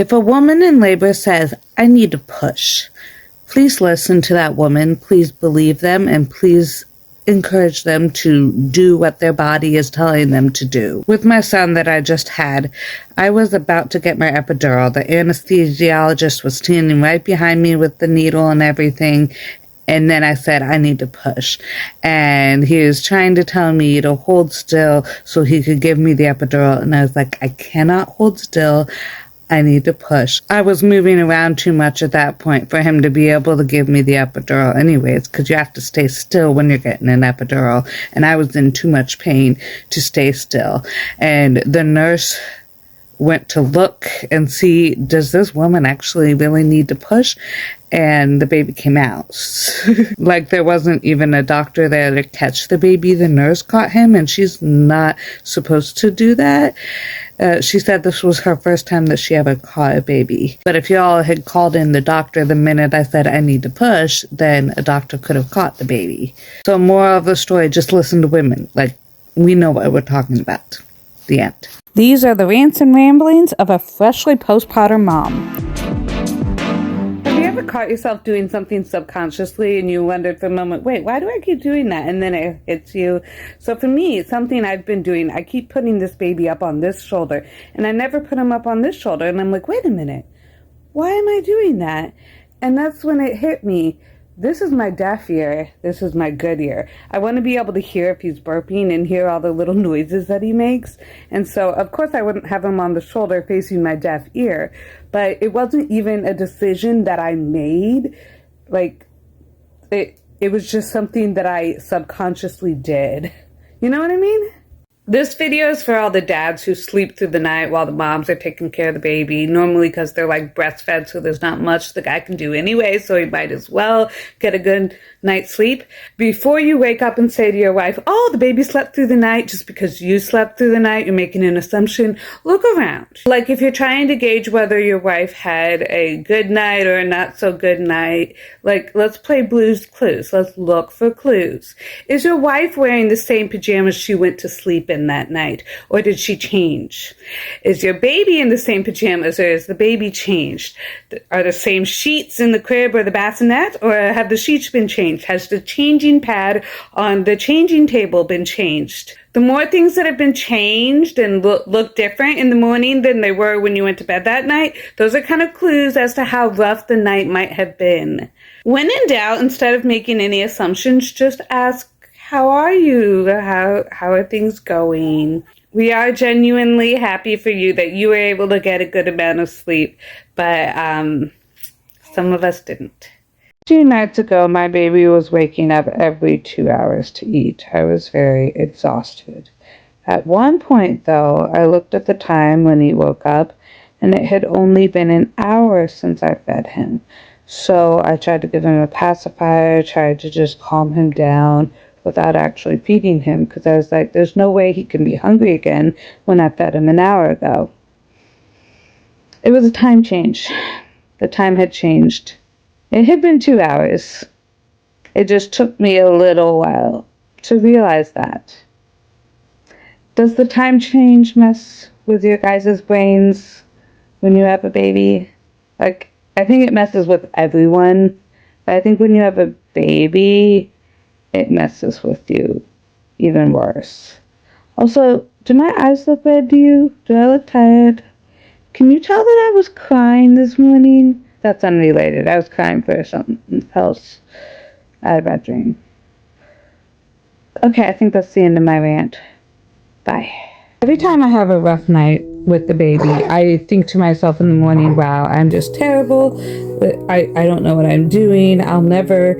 If a woman in labor says, I need to push, please listen to that woman, please believe them, and please encourage them to do what their body is telling them to do. With my son that I just had, I was about to get my epidural. The anesthesiologist was standing right behind me with the needle and everything. And then I said, I need to push. And he was trying to tell me to hold still so he could give me the epidural. And I was like, I cannot hold still. I need to push. I was moving around too much at that point for him to be able to give me the epidural anyways, because you have to stay still when you're getting an epidural. And I was in too much pain to stay still. And the nurse went to look and see, does this woman actually really need to push? And the baby came out. Like there wasn't even a doctor there to catch the baby. The nurse caught him, and she's not supposed to do that. She said this was her first time that she ever caught a baby. But if y'all had called in the doctor the minute I said I need to push, then a doctor could have caught the baby. So moral of the story, just listen to women. Like, we know what we're talking about. The end. These are the rants and ramblings of a freshly postpartum mom. Have you ever caught yourself doing something subconsciously and you wondered for a moment, wait, why do I keep doing that? And then it hits you. So for me, something I've been doing, I keep putting this baby up on this shoulder, and I never put him up on this shoulder. And I'm like, wait a minute, why am I doing that? And that's when it hit me. This is my deaf ear. This is my good ear. I want to be able to hear if he's burping and hear all the little noises that he makes. And so, of course, I wouldn't have him on the shoulder facing my deaf ear. But it wasn't even a decision that I made. Like, it was just something that I subconsciously did. You know what I mean? This video is for all the dads who sleep through the night while the moms are taking care of the baby, normally because they're like breastfed, so there's not much the guy can do anyway, so he might as well get a good night's sleep. Before you wake up and say to your wife, oh, the baby slept through the night, just because you slept through the night, you're making an assumption. Look around. Like if you're trying to gauge whether your wife had a good night or a not so good night, like let's play Blue's Clues. Let's look for clues. Is your wife wearing the same pajamas she went to sleep in that night, or did she change? Is your baby in the same pajamas, or is the baby changed? Are the same sheets in the crib or the bassinet, or have the sheets been changed? Has the changing pad on the changing table been changed? The more things that have been changed and look different in the morning than they were when you went to bed that night, those are kind of clues as to how rough the night might have been. When in doubt, instead of making any assumptions, just ask, how are you? How are things going? We are genuinely happy for you that you were able to get a good amount of sleep, but some of us didn't. 2 nights ago, my baby was waking up every 2 hours to eat. I was very exhausted. At one point, though, I looked at the time when he woke up, and it had only been an hour since I fed him. So I tried to give him a pacifier, tried to just calm him down, without actually feeding him, because I was like, there's no way he can be hungry again when I fed him an hour ago. It was a time change. The time had changed. It had been 2 hours. It just took me a little while to realize that. Does the time change mess with your guys' brains when you have a baby? Like, I think it messes with everyone, but I think when you have a baby, it messes with you even worse. Also, do my eyes look red to you? Do I look tired? Can you tell that I was crying this morning? That's unrelated. I was crying for something else. I had a bad dream. Okay, I think that's the end of my rant. Bye. Every time I have a rough night with the baby, I think to myself in the morning, wow, I'm just terrible. I don't know what I'm doing. I'll never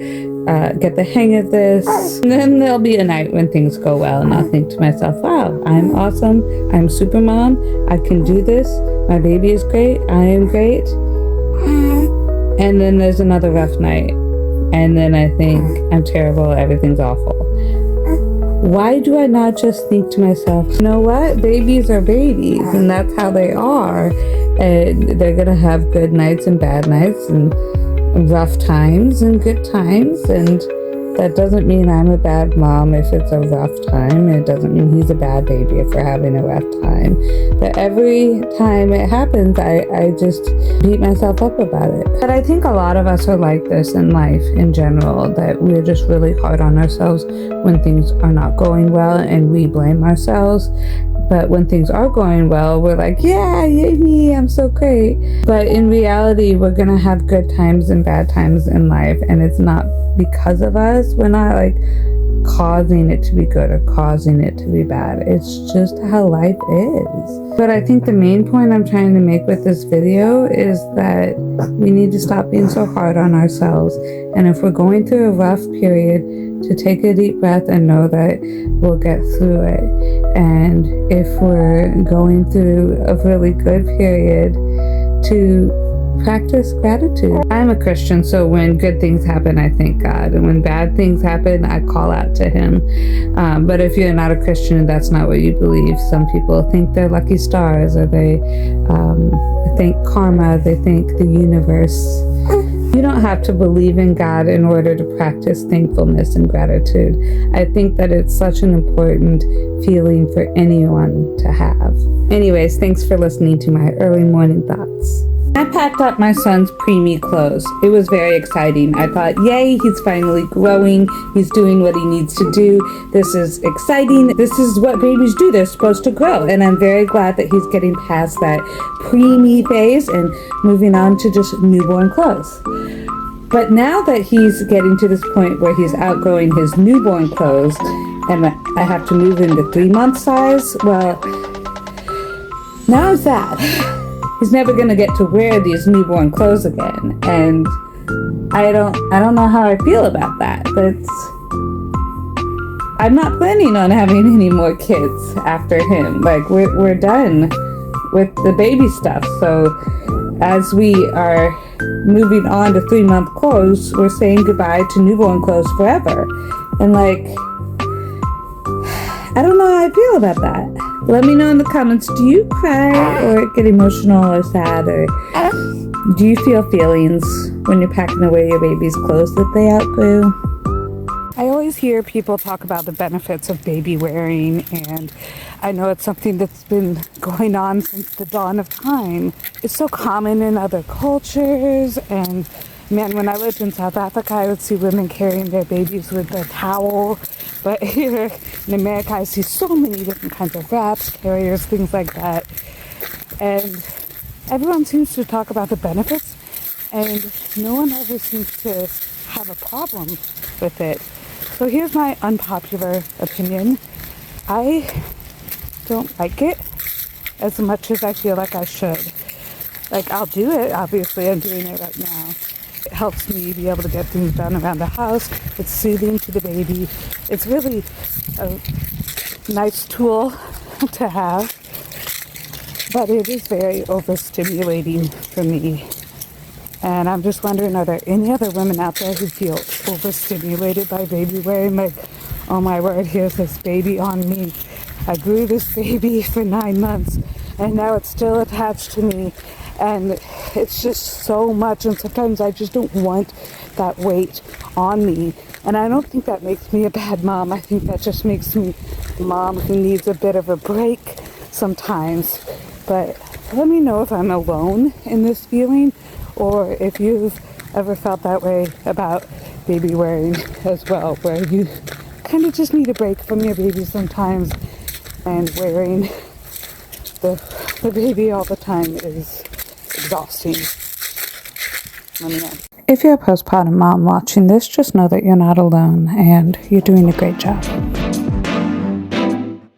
get the hang of this. And then there'll be a night when things go well, and I'll think to myself, wow, I'm awesome. I'm super mom. I can do this. My baby is great. I am great. And then there's another rough night. And then I think, I'm terrible. Everything's awful. Why do I not just think to myself, you know what? Babies are babies, and that's how they are. And they're going to have good nights and bad nights, and rough times and good times, and That doesn't mean I'm a bad mom if it's a rough time. It doesn't mean he's a bad baby if we're having a rough time. But every time it happens, I just beat myself up about it. But I think a lot of us are like this in life in general, that we're just really hard on ourselves when things are not going well, and we blame ourselves. But when things are going well, we're like, yeah, yay me, I'm so great. But in reality, we're gonna have good times and bad times in life, and it's not because of us. We're not like causing it to be good or causing it to be bad. It's just how life is. But I think the main point I'm trying to make with this video is that we need to stop being so hard on ourselves. And if we're going through a rough period, to take a deep breath and know that we'll get through it. And if we're going through a really good period, to practice gratitude. I'm a Christian, so when good things happen, I thank God. And when bad things happen, I call out to Him. But if you're not a Christian and that's not what you believe, some people think they're lucky stars, or they think karma, they think the universe. You don't have to believe in God in order to practice thankfulness and gratitude. I think that it's such an important feeling for anyone to have. Anyways, thanks for listening to my early morning thoughts. I packed up my son's preemie clothes. It was very exciting. I thought, yay, he's finally growing. He's doing what he needs to do. This is exciting. This is what babies do. They're supposed to grow. And I'm very glad that he's getting past that preemie phase and moving on to just newborn clothes. But now that he's getting to this point where he's outgrowing his newborn clothes and I have to move into 3-month size, well, now I'm sad. He's never gonna get to wear these newborn clothes again, and I don't know how I feel about that. But I'm not planning on having any more kids after him. Like we're done with the baby stuff. So as we are moving on to 3-month clothes, we're saying goodbye to newborn clothes forever. And like, I don't know how I feel about that. Let me know in the comments, do you cry or get emotional or sad, or do you feel feelings when you're packing away your baby's clothes that they outgrew? I always hear people talk about the benefits of baby wearing, and I know it's something that's been going on since the dawn of time. It's so common in other cultures, and man, when I lived in South Africa, I would see women carrying their babies with a towel. But here in America, I see so many different kinds of wraps, carriers, things like that. And everyone seems to talk about the benefits, and no one ever seems to have a problem with it. So here's my unpopular opinion. I don't like it as much as I feel like I should. Like, I'll do it. Obviously, I'm doing it right now. It helps me be able to get things done around the house. It's soothing to the baby. It's really a nice tool to have, but it is very overstimulating for me. And I'm just wondering, are there any other women out there who feel overstimulated by baby wearing? Like, oh my word, here's this baby on me. I grew this baby for 9 months, and now it's still attached to me. And it's just so much, and sometimes I just don't want that weight on me. And I don't think that makes me a bad mom. I think that just makes me a mom who needs a bit of a break sometimes. But let me know if I'm alone in this feeling, or if you've ever felt that way about baby wearing as well, where you kind of just need a break from your baby sometimes, and wearing the baby all the time is exhausting. Let me know. If you're a postpartum mom watching this, just know that you're not alone and you're doing a great job.